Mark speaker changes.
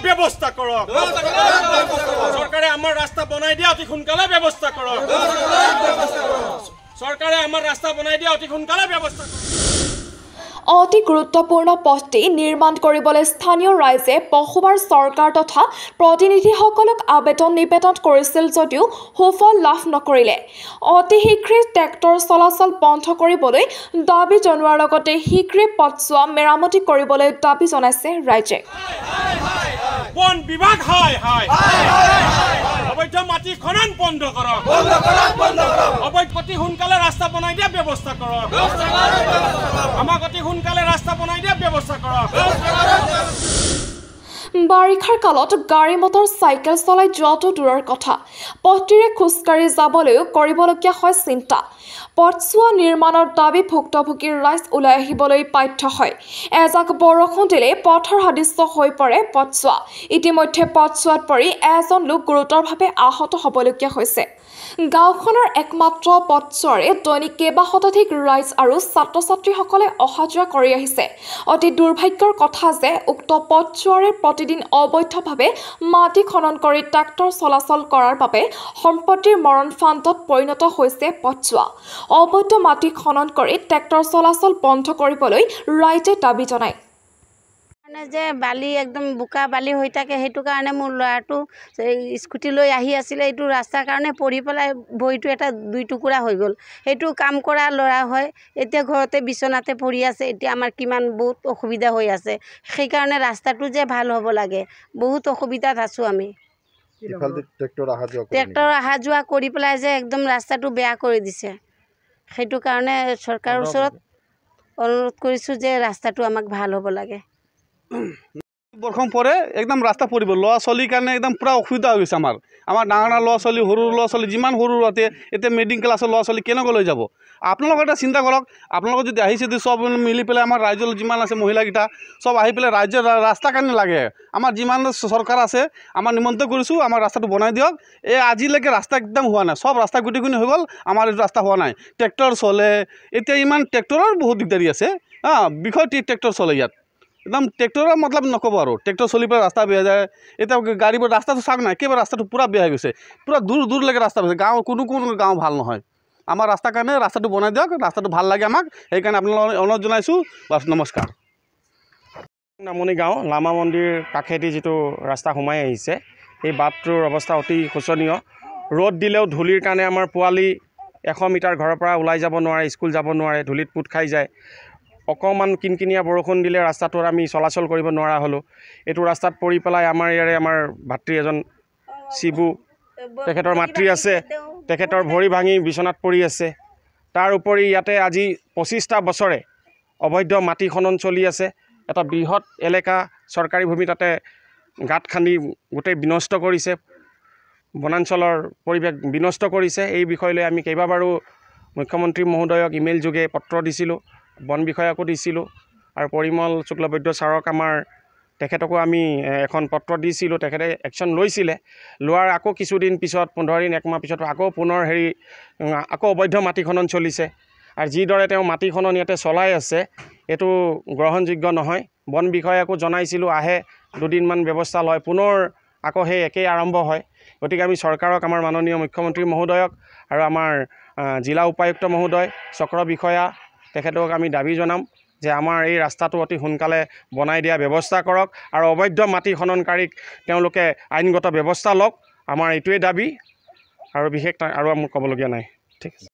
Speaker 1: ব্যৱস্থা কৰক চৰকাৰে আমাৰ ৰাস্তা বনাই দিয়া অতি সোনকালে ব্যৱস্থা কৰক চৰকাৰে আমাৰ ৰাস্তা বনাই দিয়া অতি সোনকালে ব্যৱস্থা কৰক
Speaker 2: অতি গুৰুত্বপূৰ্ণ পথটি নিৰ্মাণ কৰিবলৈ স্থানীয় ৰাইজে পশুবাৰ চৰকাৰ তথা প্ৰতিনিধিসকলক আবেদন নিবেদন কৰিছিল যদিও সুফল লাভ নকৰিলে অতি শীঘ্ৰে ট্ৰেক্টৰ চলাচল বন্ধ কৰিবলৈ দাবী জনোৱাৰ লগতে শীঘ্ৰে পথছোৱা মেৰামতি কৰিবলৈ দাবী জনাইছে ৰাইজে
Speaker 1: বন বিভাগ অবৈধ মাটি খনন বন্ধ কৰক অবৈধ অতি সোনকালে ৰাস্তা বনাই দিয়া ব্যৱস্থা কৰক আমাক অতি সোনকালে ৰাস্তা বনাই দিয়া ব্যৱস্থা কৰক
Speaker 2: বাৰিষাৰ কালত গাড়ী মটৰ চাইকেল চলাই যোৱাটো দূৰৰ কথা পথটিৰে খোজকাঢ়ি যাবলৈও কৰিবলগীয়া হয় চিন্তা পথছোৱা নিৰ্মাণৰ দাবী ভুক্তভোগীৰ ৰাইজ ওলাই আহিবলৈ বাধ্য হয় এজাক বৰষুণ দিলে পথৰ সদৃশ্য হৈ পৰে পথছোৱা ইতিমধ্যে পথছোৱাত পৰি এজন লোক গুৰুতৰভাৱে আহত হ'বলগীয়া হৈছে গাঁওখনৰ একমাত্ৰ পথছোৱাৰে দৈনিক কেইবা শতাধিক ৰাইজ আৰু ছাত্ৰ ছাত্ৰীসকলে অহা যোৱা কৰি আহিছে অতি দুৰ্ভাগ্যৰ কথা যে উক্ত পথছোৱাৰে প্ৰতিদিন অবৈধভাৱে মাটি খনন কৰি ট্ৰেক্টৰ চলাচল কৰাৰ বাবে সম্পত্তিৰ মৰণ ফান্দত পৰিণত হৈছে পথছোৱা অবৈধ মাটি খনন কৰি ট্ৰেক্টৰ চলাচল বন্ধ কৰিবলৈ ৰাইজে দাবী জনায়
Speaker 3: যে বালি একদম বোকা বালি হৈ থাকে সেইটো কাৰণে মোৰ ল'ৰাটো স্কুটি লৈ আহি আছিলে এইটো ৰাস্তাৰ কাৰণে পৰি পেলাই ভৰিটো এটা দুই টুকুৰা হৈ গ'ল সেইটো কাম কৰা ল'ৰা হয় এতিয়া ঘৰতে বিচনাতে পৰি আছে এতিয়া আমাৰ কিমান বহুত অসুবিধা হৈ আছে সেইকাৰণে ৰাস্তাটো যে ভাল হ'ব লাগে বহুত অসুবিধাত আছোঁ আমি ট্ৰেক্টৰ অহা যোৱা কৰি পেলাই যে একদম ৰাস্তাটো বেয়া কৰি দিছে সেইটো কাৰণে চৰকাৰৰ ওচৰত অনুৰোধ কৰিছোঁ যে ৰাস্তাটো আমাক ভাল হ'ব লাগে
Speaker 4: বৰষুণ পৰে একদম ৰাস্তা পৰিব ল'ৰা ছোৱালীৰ কাৰণে একদম পুৰা অসুবিধা হৈ গৈছে আমাৰ ডাঙৰ ডাঙৰ ল'ৰা ছোৱালী সৰু ল'ৰা ছোৱালী যিমান সৰু ৰাতে এতিয়া মিডিল ক্লাছৰ ল'ৰা ছোৱালী কেনেকৈ লৈ যাব আপোনালোকে এটা চিন্তা কৰক আপোনালোকে যদি আহিছে যদি চব মিলি পেলাই আমাৰ ৰাইজৰ যিমান আছে মহিলাকেইটা চব আহি পেলাই ৰাইজৰ ৰাস্তাৰ কাৰণে লাগে আমাৰ যিমান চৰকাৰ আছে আমাৰ নিমন্ত্ৰণ কৰিছোঁ আমাৰ ৰাস্তাটো বনাই দিয়ক এই আজিলৈকে ৰাস্তা একদম হোৱা নাই চব ৰাস্তা গুটি হৈ গ'ল আমাৰ এইটো ৰাস্তা হোৱা নাই ট্ৰেক্টৰ চলে এতিয়া ইমান ট্ৰেক্টৰৰ বহুত দিগদাৰী আছে বিষয় ট্ৰেক্টৰ চলে ইয়াত একদম ট্ৰেক্টৰৰ মতলব নক'ব আৰু ট্ৰেক্টৰ চলি পেলাই ৰাস্তা বেয়া যায় এতিয়া গাড়ীবোৰ ৰাস্তাটো চাওক নাই একেবাৰে ৰাস্তাটো পূৰা বেয়া হৈ গৈছে পূৰা দূৰলৈকে ৰাস্তা হৈছে গাঁও কোনো গাঁও ভাল নহয় আমাৰ ৰাস্তাৰ কাৰণে ৰাস্তাটো বনাই দিয়ক ৰাস্তাটো ভাল লাগে আমাক সেইকাৰণে আপোনালোকক অনুৰোধ জনাইছোঁ বাছ নমস্কাৰ
Speaker 1: নামনি গাঁও লামা মন্দিৰ কাষেদি যিটো ৰাস্তা সোমাই আহিছে এই বাটটোৰ অৱস্থা অতি শোচনীয় ৰ'দ দিলেও ধূলিৰ কাৰণে আমাৰ পোৱালি 100 মিটাৰ ঘৰৰ পৰা ওলাই যাব নোৱাৰে স্কুল যাব নোৱাৰে ধূলিত পোত খাই যায় অকণমান কিনকিনীয়া বৰষুণ দিলে ৰাস্তাটোত আমি চলাচল কৰিব নোৱাৰা হ'লোঁ এইটো ৰাস্তাত পৰি পেলাই আমাৰ ইয়াৰে আমাৰ ভাতৃ এজন শিবু তেখেতৰ মাতৃ আছে তেখেতৰ ভৰি ভাঙি বিচনাত পৰি আছে তাৰ উপৰি ইয়াতে আজি 25টা বছৰে অবৈধ মাটি খনন চলি আছে এটা বৃহৎ এলেকা চৰকাৰী ভূমি তাতে গাঁত খান্দি গোটেই বিনষ্ট কৰিছে বনাঞ্চলৰ পৰিৱেশ বিনষ্ট কৰিছে এই বিষয় লৈ আমি কেইবাবাৰো মুখ্যমন্ত্ৰী মহোদয়ক ইমেইল যোগে পত্ৰ দিছিলোঁ বন বিষয়াকো দিছিলোঁ আৰু পৰিমল শুক্লবৈদ্য ছাৰক আমাৰ তেখেতকো আমি এখন পত্ৰ দিছিলোঁ তেখেতে একশ্যন লৈছিলে লোৱাৰ আকৌ কিছুদিন পিছত 15 দিন 1 মাহ পিছত আকৌ পুনৰ আকৌ অবৈধ মাটি খনন চলিছে আৰু যিদৰে তেওঁ মাটি খনন ইয়াতে চলাই আছে এইটো গ্ৰহণযোগ্য নহয় বন বিষয়াকো জনাইছিলোঁ আহে দুদিনমান ব্যৱস্থা লয় পুনৰ আকৌ সেই একেই আৰম্ভ হয় গতিকে আমি চৰকাৰক আমাৰ মাননীয় মুখ্যমন্ত্ৰী মহোদয়ক আৰু আমাৰ জিলা উপায়ুক্ত মহোদয় চক্ৰ বিষয়া তেখেতক আমি দাবী জনাম যে আমাৰ এই ৰাস্তাটো অতি সোনকালে বনাই দিয়া ব্যৱস্থা কৰক আৰু অবৈধ মাটি খননকাৰীক তেওঁলোকে আইনগত ব্যৱস্থা লওক আমাৰ এইটোৱে দাবী আৰু বিশেষ আৰু মোৰ ক'বলগীয়া নাই ঠিক আছে।